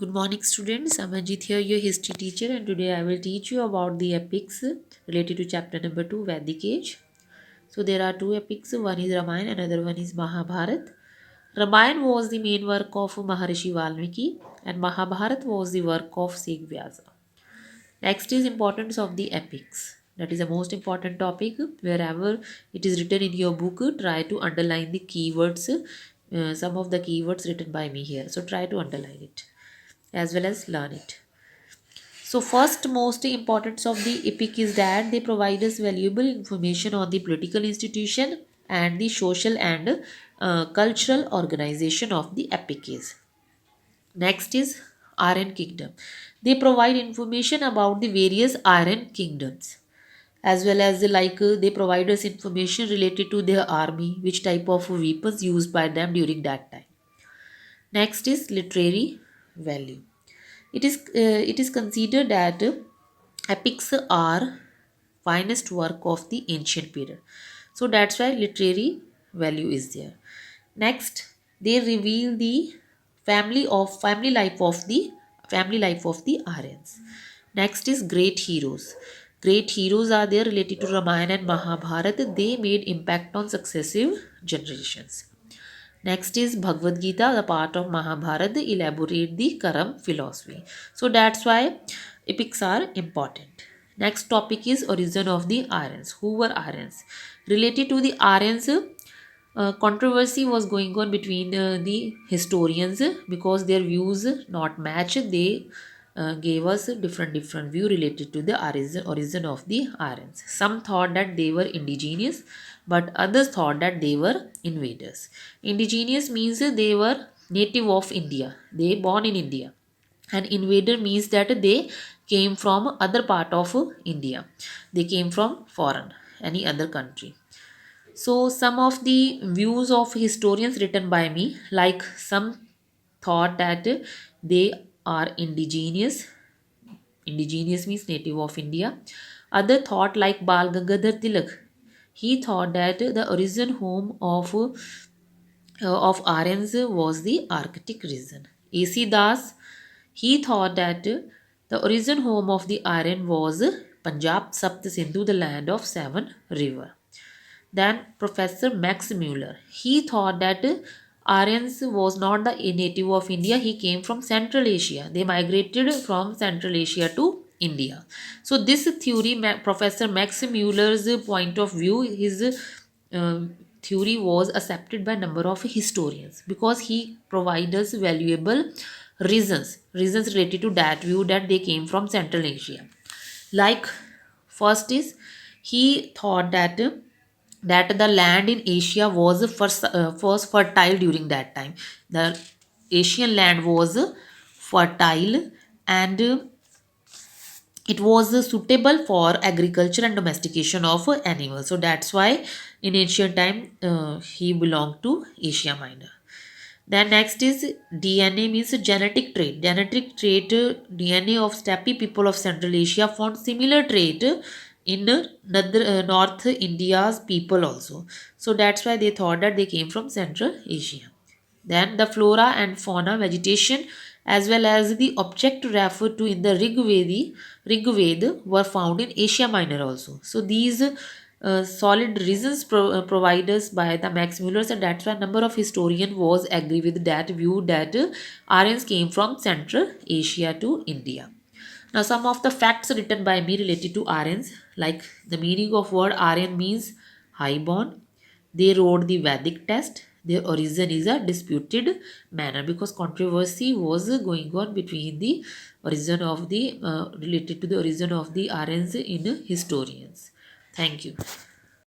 Good morning, students. I'm Ajit here, your history teacher, and today I will teach you about the epics related to chapter number 2, Vedic Age. So, there are two epics, one is Ramayana, another one is Mahabharat. Ramayana was the main work of Maharishi Valmiki, and Mahabharat was the work of Sikh Vyasa. Next is importance of the epics. That is the most important topic. Wherever it is written in your book, try to underline the keywords, some of the keywords written by me here. So, try to underline it as well as learn it. So first most importance of the epic is that they provide us valuable information on the political institution and the social and cultural organization of the epic is. Next is Aryan kingdom. They provide information about the various Aryan kingdoms as well as they provide us information related to their army, which type of weapons used by them during that time. Next is literary value. It is considered that epics are finest work of the ancient period. So that's why literary value is there. Next, they reveal the family life of the Aryans. Next is great heroes. Great heroes are there related to Ramayana and Mahabharata. They made impact on successive generations. Next is Bhagavad Gita, the part of Mahabharata, elaborate the Karam philosophy. So that's why epics are important. Next topic is origin of the Aryans. Who were Aryans? Related to the Aryans, controversy was going on between the historians because their views not match. They gave us a different view related to the origin of the Aryans. Some thought that they were indigenous, but others thought that they were invaders. Indigenous means they were native of India. They born in India, and invader means that they came from other part of India. They came from foreign, any other country. So some of the views of historians written by me, like some thought that they are indigenous. Indigenous means native of India. Other thought like Bal Gangadhar Tilak. He thought that the origin home of Aryans was the Arctic region. A.C. Das, he thought that the origin home of the Aryan was Punjab, Sapt Sindhu, the land of seven river. Then Professor Max Muller, he thought that Aryans was not the native of India. He came from Central Asia. They migrated from Central Asia to India. So this theory, Professor Max Muller's point of view, his theory was accepted by number of historians because he provides us valuable reasons related to that view that they came from Central Asia. Like first is he thought that the land in Asia was first fertile during that time. The Asian land was fertile and it was suitable for agriculture and domestication of animals. So that's why in ancient time he belonged to Asia Minor. Then next is DNA means genetic trait. Genetic trait DNA of steppe people of Central Asia found similar trait in North India's people also. So that's why they thought that they came from Central Asia. Then the flora and fauna, vegetation, as well as the object referred to in the Rig Veda were found in Asia Minor also. So these solid reasons provide us by the Max Muller, and that's why number of historians was agree with that view that Aryans came from Central Asia to India. Now some of the facts written by me related to Aryans, like the meaning of word Aryan means highborn. They wrote the Vedic text. Their origin is a disputed manner because controversy was going on between the origin of the related to the origin of the Aryans in historians. Thank you.